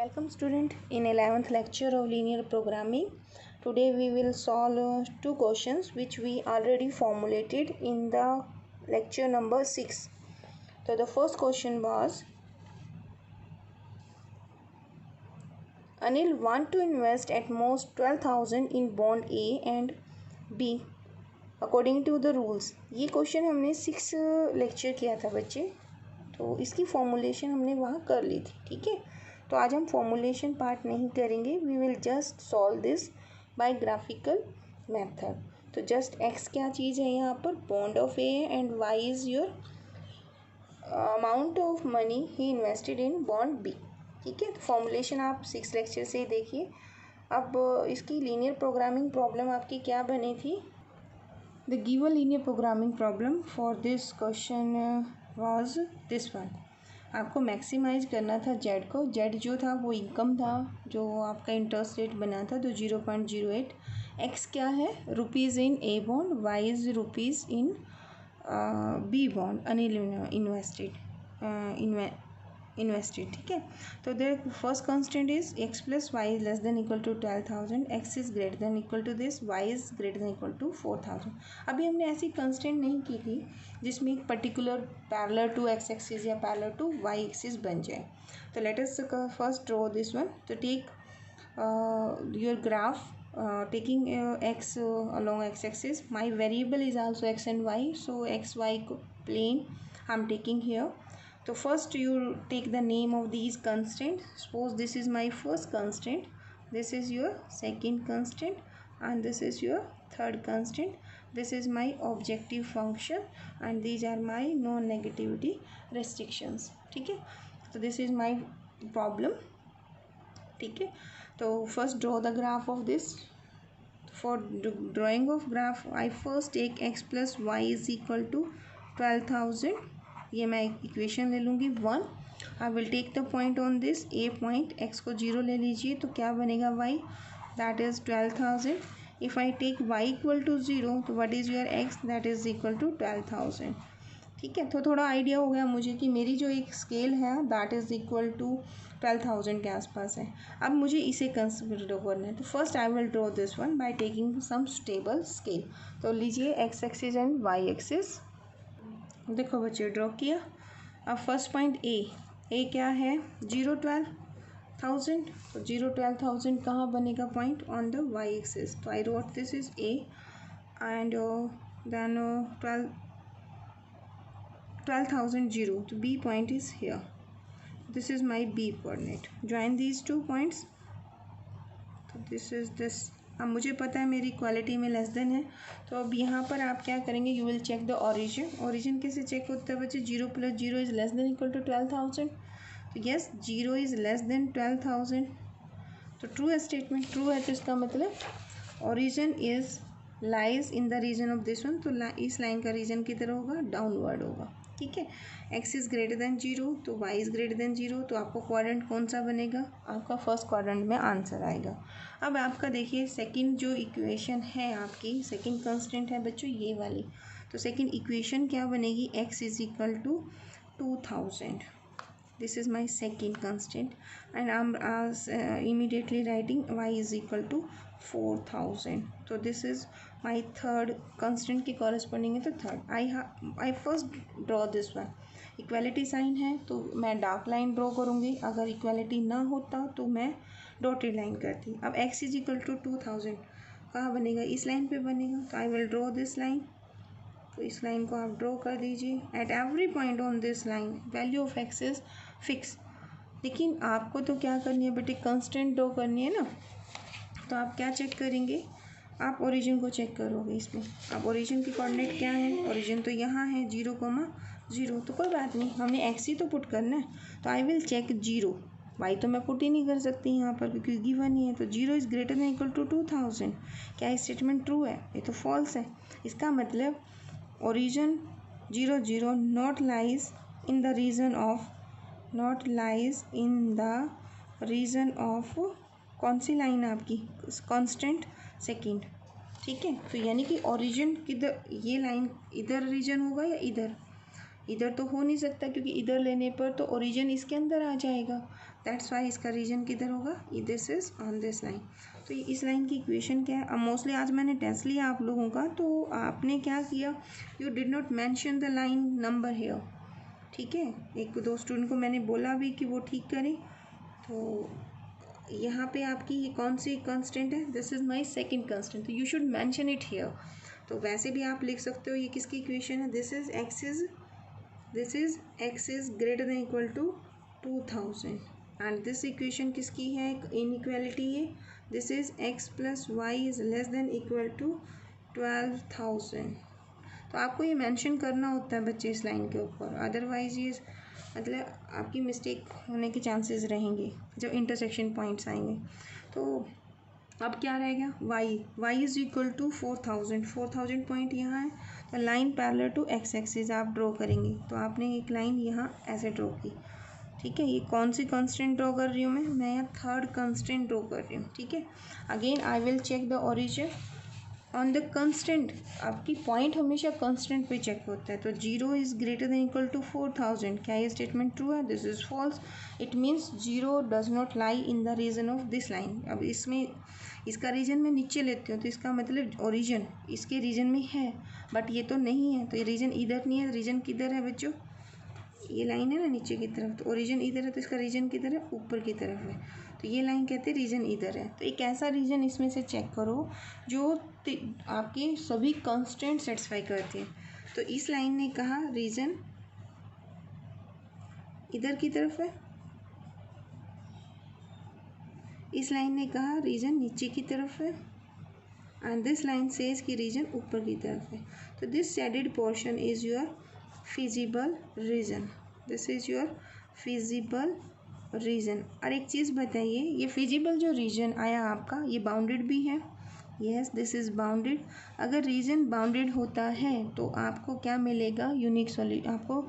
Welcome student in 11th lecture of linear programming. Today we will solve two questions which we already formulated in the lecture number 6. So the first question was, Anil want to invest at most 12,000 in bond A and B according to the rules. ये question हमने 6 lecture किया था बच्चे, तो इसकी formulation हमने वहाँ कर ली थी. ठीक है, तो आज हम फॉर्मुलेशन पार्ट नहीं करेंगे. We will just solve this by graphical method. तो जस्ट एक्स क्या चीज़ है यहाँ पर, bond of A and y is your amount of money he invested in bond B. ठीक है, तो फॉर्मुलेशन आप 6 लेक्चर से देखिए. अब इसकी लीनियर प्रोग्रामिंग प्रॉब्लम आपकी क्या बनी थी. The given linear programming problem for this question was this one. आपको मैक्सिमाइज करना था जेड को. जेड जो था वो इनकम था, जो आपका इंटरेस्ट रेट बना था, तो 0.08. एक्स क्या है, rupees in A bond, y is rupees in B bond Anil invested. ठीक है, तो there first constant is x plus y is less than equal to 12,000. X is greater than equal to this, y is greater than equal to 4,000. अभी हमने ऐसी constant नहीं की थी जिसमें एक particular parallel to x axis या parallel to y axis बन जाए. तो let us first draw this one. तो take your graph taking x along x axis. My variable is also x and y, so x y plane I'm taking here. So first you take the name of these constraints. Suppose this is my first constraint, this is your second constraint, and this is your third constraint. This is my objective function and these are my non-negativity restrictions. ठीक है, तो this is my problem. ठीक है, तो first draw the graph of this. For drawing of graph I first take x plus y is equal to 12,000. ये मैं equation ले लूँगी 1. I will take the point on this A point. X को 0 ले लीजिए, तो क्या बनेगा y, that is 12,000. If I take y equal to 0, तो what is your x, that is equal to 12,000. ठीक है, तो थोड़ा आइडिया हो गया मुझे कि मेरी जो एक स्केल है दैट इज़ इक्वल टू 12,000 के आसपास है. अब मुझे इसे कंसिडर करना है. तो first I will draw this one by taking some stable scale. तो लीजिए x axis and y axis. देखो बच्चे, ड्रॉ किया. अब फर्स्ट पॉइंट ए क्या है, 0-12,000. तो 0-12,000 कहाँ बनेगा point, on the y axis. तो I wrote this is A and then 12,000 0. तो B point is here. This is my B coordinate. Join these two points. तो this is this. अब मुझे पता है मेरी इक्वालिटी में लेस देन है, तो अब यहाँ पर आप क्या करेंगे, you will check the origin. Origin कैसे चेक होता है बच्चे, 0 + 0 is less than equal to 12,000. तो यस, 0 इज़ लेस देन 12,000. तो ट्रू है स्टेटमेंट, ट्रू है. तो इसका मतलब origin is lies in the region of this one. तो इस लाइन का रीजन किधर होगा, डाउनवर्ड होगा. ठीक है, x इज़ ग्रेटर देन 0, तो y इज़ ग्रेटर देन 0. तो आपको क्वाड्रेंट कौन सा बनेगा, आपका फर्स्ट क्वाड्रेंट में आंसर आएगा. अब आपका देखिए सेकंड जो इक्वेशन है, आपकी सेकंड कांस्टेंट है बच्चों ये वाली. तो सेकंड इक्वेशन क्या बनेगी, x is equal to 2,000. This is my second constant and I'm immediately writing y is equal to 4,000. So this is my third constant के corresponding है. तो third I first draw this one. Equality sign है तो मैं dark line draw करूँगी. अगर equality ना होता तो मैं डॉटेड लाइन करती. अब x इज इक्वल टू 2,000 कहाँ बनेगा, इस लाइन पे बनेगा. तो आई विल ड्रॉ दिस लाइन. तो इस लाइन को आप ड्रॉ कर दीजिए. At every point on this line value of x is fix. लेकिन आपको तो क्या करनी है बेटे, कंस्टेंट ड्रॉ करनी है ना. तो आप क्या चेक करेंगे, आप ओरिजिन को चेक करोगे इसमें. अब ओरिजिन की कोऑर्डिनेट क्या है, ओरिजिन तो यहाँ है 0,0. तो कोई बात नहीं, हमने एक्स ही तो पुट करना है. तो आई विल चेक 0. वाई तो मैं पुट ही नहीं कर सकती यहाँ पर क्योंकि गिवन ही है. तो 0 is greater than equal to 2,000. क्या स्टेटमेंट ट्रू है, ये तो फॉल्स है. इसका मतलब origin 0 not lies in the region of कौन सी लाइन है आपकी, कांस्टेंट सेकंड. ठीक है, तो यानी कि ओरिजिन किधर, ये लाइन इधर रीजन होगा या इधर, इधर तो हो नहीं सकता क्योंकि इधर लेने पर तो ओरिजिन इसके अंदर आ जाएगा, दैट्स वाई इसका रीजन किधर होगा, this is on this line. तो इस लाइन की इक्वेशन क्या है। अब मोस्टली आज मैंने टेस्ट लिया आप लोगों का, तो आपने क्या किया, you did not mention the line number here, ठीक है। एक दो स्टूडेंट को मैंने बोला भी कि वो ठीक करें। तो यहाँ पे आपकी ये कौन सी कंस्टेंट है, this is my second constant, तो you should mention it here. तो वैसे भी आप लिख सकते हो, ये किसकी इक्वेशन है, this is x is greater than equal to 2000 and this equation किसकी है, इनइक्वालिटी है, this is x plus y is less than equal to 12,000। तो आपको ये मेंशन करना होता है बच्चे इस लाइन के ऊपर, अदरवाइज ये मतलब आपकी मिस्टेक होने के चांसेस रहेंगे जब इंटरसेक्शन पॉइंट्स आएंगे। तो अब क्या रहेगा, y is equal to 4000 point यहाँ है, तो line parallel to x axis आप ड्रॉ करेंगे। तो आपने एक लाइन यहाँ ऐसे ड्रॉ की, ठीक है। ये कौन सी कंस्टेंट ड्रॉ कर रही हूँ मैं यहाँ थर्ड कंस्टेंट ड्रॉ कर रही हूँ, ठीक है। Again I will check the origin on the constant, आपकी पॉइंट हमेशा कंस्टेंट पे चेक होता है। तो 0 is greater than equal to 4000, क्या ये स्टेटमेंट ट्रू है, this is false, it means 0 does not lie in the region of this line. अब इसमें इसका रीजन मैं नीचे लेती हूँ, तो इसका मतलब ओरिजिन इसके रीजन में है, बट ये तो नहीं है, तो ये रीजन इधर नहीं है, रीजन किधर है बच्चों, ये लाइन है ना नीचे की तरफ, तो ओरिजिन इधर है, तो इसका रीजन किधर है, ऊपर की तरफ है, तो ये लाइन कहते हैं रीजन इधर है। तो एक ऐसा रीजन इसमें से चेक करो जो आपके सभी कंस्टेंट सेटिस्फाई करते हैं। तो इस लाइन ने कहा रीजन इधर की तरफ है, इस लाइन ने कहा रीजन नीचे की तरफ है, एंड दिस लाइन सेज की रीजन ऊपर की तरफ है। तो this shaded portion is your feasible region, this is your feasible region. और एक चीज़ बताइए, ये फिजिबल जो रीजन आया आपका ये बाउंडेड भी है, यस दिस इज़ बाउंडेड। अगर रीजन बाउंडेड होता है तो आपको क्या मिलेगा, आपको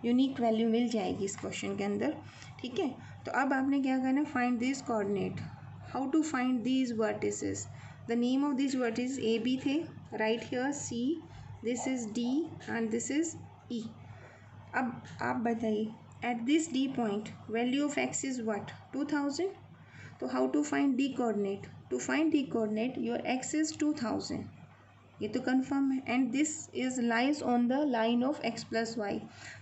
यूनिक वैल्यू मिल जाएगी इस क्वेश्चन के अंदर, ठीक है। तो अब आपने क्या करना, find this coordinate, how to find these vertices, the name of this vertex A B थे, right here C, this is D and this is E. अब आप बताइए, at this D point value of x is what, 2000। तो how to find D coordinate, to find D coordinate your x is 2000, ये तो confirm है, and this is lies on the line of x plus y.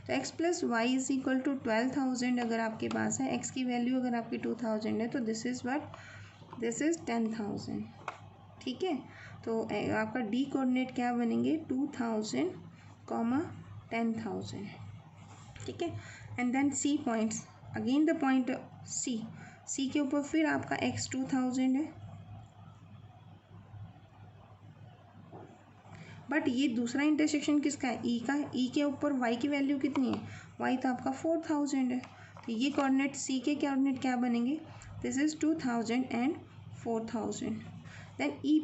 तो x plus y is equal to 12,000 अगर आपके पास है, x की value अगर आपकी 2000 है, तो this is what, this is 10,000, ठीक है। तो आपका डी कोऑर्डिनेट क्या बनेंगे, 2000, 10,000, ठीक है। And then C points, again the point C के ऊपर फिर आपका एक्स 2000 है, बट ये दूसरा इंटरसेक्शन किसका है, ई का, ई के ऊपर वाई की वैल्यू कितनी है, वाई तो आपका 4000 है। तो ये कोऑर्डिनेट सी के कोऑर्डिनेट क्या बनेंगे, this is 2000 and 4000। Then E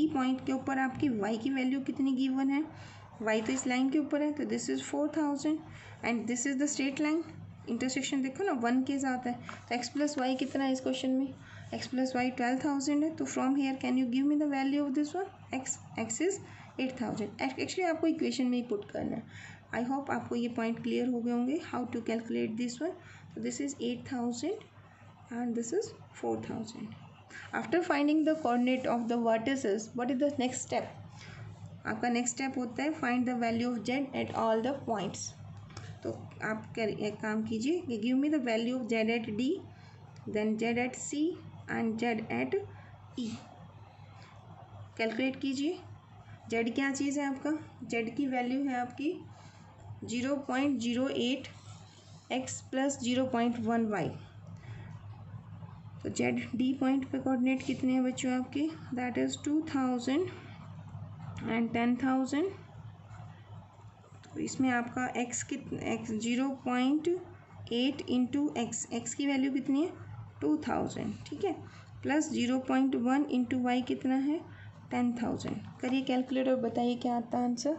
point के ऊपर आपकी वाई की वैल्यू कितनी गिवन है, वाई तो इस लाइन के ऊपर है, तो this is 4000 and this is the straight line, intersection देखो ना 1 के साथ है। तो एक्स प्लस वाई कितना है इस क्वेश्चन में, एक्स प्लस वाई 12,000 है। तो from hair can you give me the value of this one, x is 8000। Actually आपको इक्वेशन में ही पुट करना है। आई होप आपको ये पॉइंट क्लियर हो गए होंगे, how to calculate this one. तो this is 8000 and this is 4000। After finding the coordinate of the vertices, what is the next step, आपका नेक्स्ट स्टेप होता है find the value of z at all the points. तो आप एक काम कीजिए, give me the value of z at D, then z at C and z at E. Calculate कीजिए, z क्या चीज़ है आपका, जेड की वैल्यू है आपकी 0.08 एक्स प्लस 0.1 वाई। तो जेड डी पॉइंट पे कोऑर्डिनेट कितने हैं बच्चों आपके, दैट इज 2000 एंड 10,000। तो इसमें आपका एक्स 0.8 इंटू एक्स की वैल्यू कितनी है 2000, ठीक है, प्लस 0.1 इंटू वाई कितना है 10,000। करिए कैलकुलेट और बताइए क्या आता है आंसर।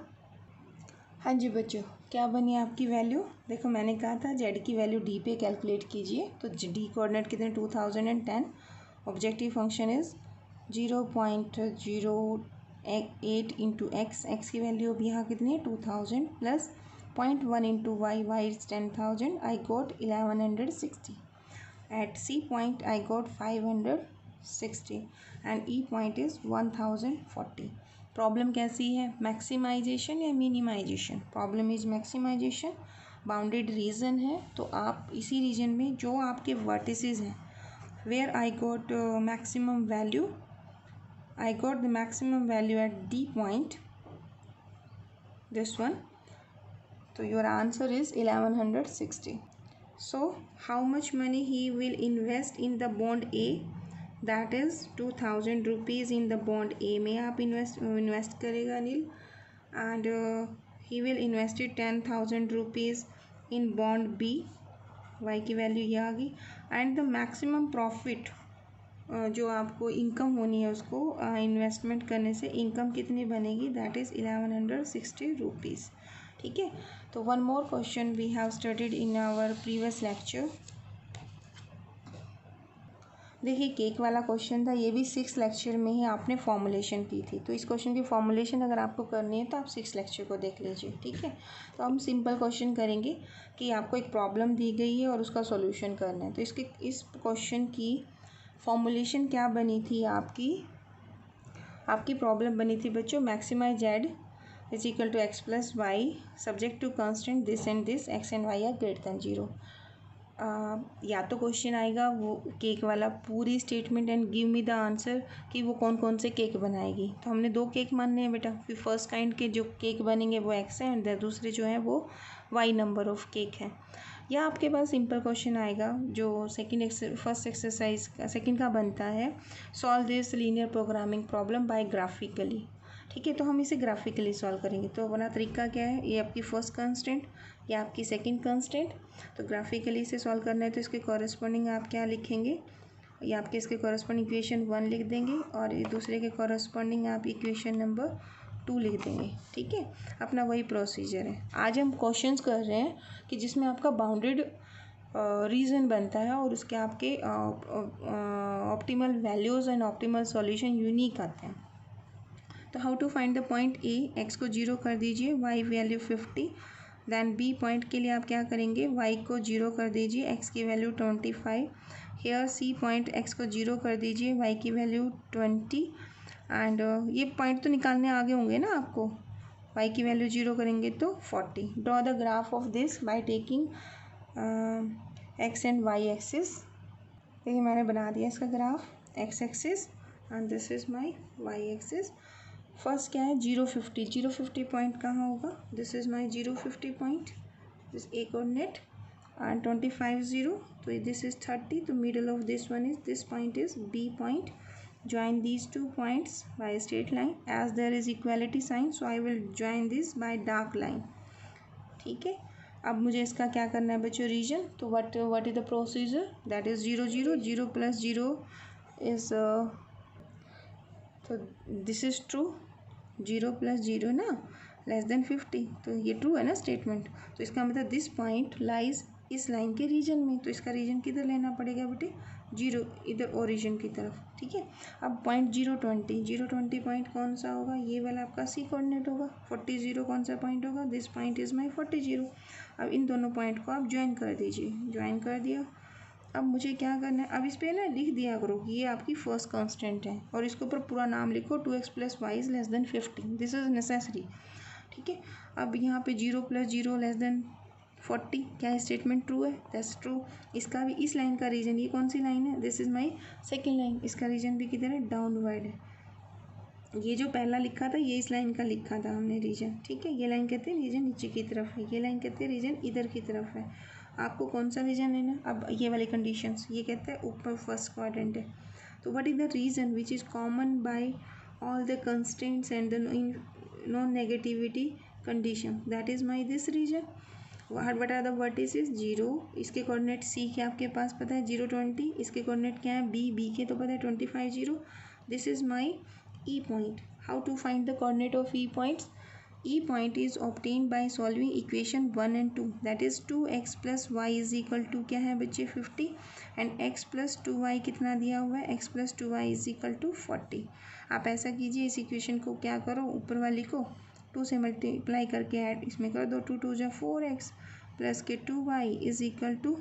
हाँ जी बच्चों, क्या बनी आपकी वैल्यू, देखो मैंने कहा था जेड की वैल्यू डी पे कैलकुलेट कीजिए। तो डी कोऑर्डिनेट कितने 2010, objective function is 0.08 into x की वैल्यू अभी यहाँ कितनी है 2000 plus 0.1 into y is 10,000, I got 1160. At C point I got 560 and E point is 1040. Problem कैसी है, मैक्सिमाइजेशन या minimization? Problem is maximization, bounded region है, तो आप इसी रीजन में जो आपके वर्टिसेस हैं, where I got maximum value, I got the maximum value at D point, this one. So your answer is 1160. So how much money he will invest in the bond A? That is 2000 rupees in the bond A में आप invest करेगा Anil, and he will invest 10,000 rupees in bond B. Y की value ये आ गई, and the maximum profit जो आपको income होनी है उसको इन्वेस्टमेंट करने से इनकम कितनी बनेगी, दैट इज़ 1160 रुपीज़. ठीक है. तो one more question we have studied in our previous lecture. देखिए केक वाला क्वेश्चन था, ये भी 6 लेक्चर में ही आपने फॉर्मुलेशन की थी. तो इस क्वेश्चन की फॉर्मुलेशन अगर आपको करनी है तो आप 6 लेक्चर को देख लीजिए. ठीक है. तो हम सिंपल क्वेश्चन करेंगे कि आपको एक प्रॉब्लम दी गई है और उसका सॉल्यूशन करना है. तो इस क्वेश्चन की फॉर्मुलेशन क्या बनी थी, आपकी प्रॉब्लम बनी थी बच्चों, maximize z is equal to x plus y subject to constant this and this, x and y are greater than 0. या तो क्वेश्चन आएगा वो केक वाला पूरी statement and give me the answer कि वो कौन कौन से केक बनाएगी. तो हमने 2 केक मानने हैं बेटा, फिर फर्स्ट काइंड के जो केक बनेंगे वो एक्स है एंड दूसरे जो है वो वाई नंबर ऑफ केक है. या आपके पास सिंपल क्वेश्चन आएगा जो फर्स्ट एक्सरसाइज का सेकंड का बनता है, solve this linear programming problem by graphically. ठीक है. तो हम इसे ग्राफिकली सॉल्व करेंगे. तो अपना तरीका क्या है, ये आपकी फर्स्ट कंस्टेंट, ये आपकी सेकंड कंस्टेंट. तो ग्राफिकली इसे सॉल्व करना है तो इसके कॉरस्पॉन्डिंग आप क्या लिखेंगे, ये आपके इसके कॉरस्पॉन्डिंग इक्वेशन 1 लिख देंगे और दूसरे के कॉरस्पॉन्डिंग आप इक्वेशन नंबर 2 लिख देंगे. ठीक है. अपना वही प्रोसीजर है. आज हम क्वेश्चंस कर रहे हैं कि जिसमें आपका बाउंडेड रीजन बनता है और उसके आपके optimal values and optimal solution unique आते हैं. तो how to find the point A, x को 0 कर दीजिए, y value 50. Then B point के लिए आप क्या करेंगे, वाई को 0 कर दीजिए, एक्स की value 25. Here C point, x को 0 कर दीजिए, वाई की वैल्यू 20. एंड ये पॉइंट तो निकालने आगे होंगे ना आपको, वाई की वैल्यू 0 करेंगे तो 40. Draw the graph of this by taking x and y axis. देखिए मैंने बना दिया इसका graph, x axis and this is my y axis. First क्या है, 050. 050 पॉइंट कहाँ होगा, this is my 050 point, this A coordinate and 25 0. तो दिस इज़ 30. तो middle of this one is, this point is B point. join these 2 points by a straight line. As there is equality sign, so I will join this by dark line. ठीक है. अब मुझे इसका क्या करना है बच्चों, रीजन. तो what is the procedure, that is 0 0 0 plus 0 is तो this is true, 0 plus 0 ना लेस देन 50. तो ये ट्रू है ना स्टेटमेंट. तो इसका मतलब दिस पॉइंट लाइज इस लाइन के रीजन में. तो इसका रीजन किधर लेना पड़ेगा बेटे, 0 इधर ओरिजिन की तरफ. ठीक है. अब पॉइंट 020 पॉइंट कौन सा होगा, ये वाला आपका सी कोऑर्डिनेट होगा. 40 0 कौन सा पॉइंट होगा, दिस पॉइंट इज माई 40 0. अब इन दोनों पॉइंट को आप ज्वाइन कर दीजिए. ज्वाइन कर दिया. अब मुझे क्या करना है, अब इस पर ना लिख दिया करो कि ये आपकी फर्स्ट कांस्टेंट है और इसके ऊपर पूरा नाम लिखो, 2x plus y is less than 50. This is necessary. ठीक है. अब यहाँ पे 0 प्लस 0 लेस देन 40, क्या स्टेटमेंट ट्रू है, दैट्स ट्रू. इसका भी, इस लाइन का रीजन, ये कौन सी लाइन है, this is my second line, इसका रीजन भी किधर है, डाउनवर्ड है. ये जो पहला लिखा था ये इस लाइन का लिखा था हमने रीजन. ठीक है. ये लाइन कहते हैं रीजन नीचे की तरफ है, ये लाइन कहते हैं रीजन इधर की तरफ है. आपको कौन सा रीजन लेना. अब ये वाली कंडीशंस, ये कहता है ऊपर फर्स्ट क्वाड्रेंट है. तो what is the region which is common by all the constants and the non negativity condition, that is my this region. What are the vertices, 0, इसके कोऑर्डिनेट सी के आपके पास पता है 0 20, इसके कोऑर्डिनेट क्या है बी के तो पता है 25 0. This is my E point. How to find the coordinate of E points, E point is obtained by solving equation 1 and 2, that is 2x plus y is equal to क्या है बच्चे 50 and x plus 2y कितना दिया हुआ है, x plus 2y is equal to 40. आप ऐसा कीजिए, इस इक्वेशन को क्या करो, ऊपर वाली को 2 से मल्टीप्लाई करके ऐड इसमें कर दो, 2 2 जा 4x प्लस के 2y इज इक्वल टू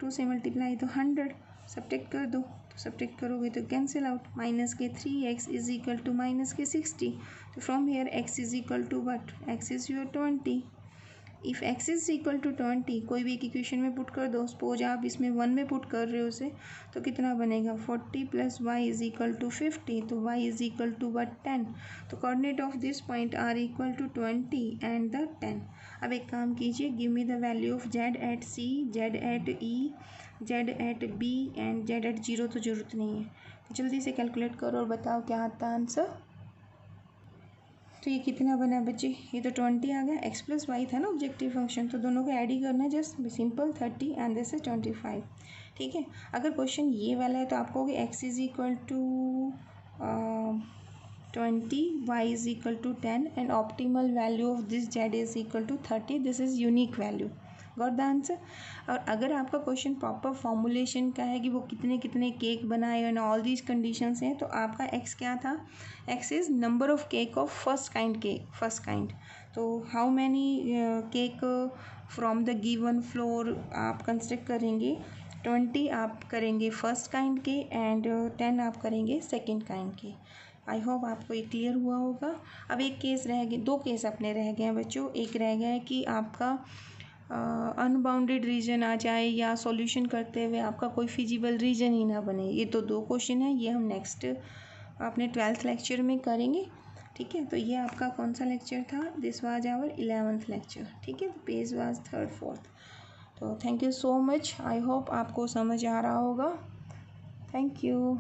2 से मल्टीप्लाई तो 100, सब्ट्रैक्ट कर दो, तो सब्ट्रैक्ट करोगे तो कैंसिल आउट, माइनस के 3x is equal to minus के 60, तो from here x is equal to what, x is your 20। If x is equal to 20 कोई भी एक इक्वेशन में पुट कर दो, सपोज आप इसमें 1 में पुट कर रहे हो उसे, तो कितना बनेगा 40 plus y is equal to 50, तो y is equal to what 10, तो coordinate of this point are equal to 20 and the 10। अब एक काम कीजिए, give me the value of z at c, z at e, z at b and z at 0 तो ज़रूरत नहीं है, तो जल्दी से कैलकुलेट करो और बताओ क्या आता है आंसर। तो ये कितना बना बच्चे, ये तो 20 आ गया, x प्लस वाई था ना ऑब्जेक्टिव फंक्शन, तो दोनों को ऐड ही करना है, just simple 30 and this is 25। ठीक है, अगर क्वेश्चन ये वाला है तो आप कहोगे x is equal to 20, y is equal to 10 and optimal value of this z is equal to 30, this is unique value, got the answer. और अगर आपका क्वेश्चन प्रॉपर फॉर्मुलेशन का है कि वो कितने कितने केक बनाए एंड ऑल दीज कंडीशंस हैं, तो आपका x क्या था, x is number of cake of first kind, तो how many cake from the given flour आप कंस्ट्रक्ट करेंगे, 20 आप करेंगे फर्स्ट काइंड के एंड 10 आप करेंगे सेकेंड काइंड के। आई होप आपको ये क्लियर हुआ होगा। अब एक केस रह गए, 2 केस अपने रह गए हैं बच्चों, एक रह गया है कि आपका अनबाउंडेड रीजन आ जाए या सॉल्यूशन करते हुए आपका कोई फिजिबल रीजन ही ना बने। ये तो 2 क्वेश्चन है, ये हम नेक्स्ट अपने 12th लेक्चर में करेंगे। ठीक है, तो ये आपका कौन सा लेक्चर था, this was our 11th lecture. ठीक है, पेज वाज 3rd 4th। तो thank you so much, I hope आपको समझ आ रहा होगा। Thank you.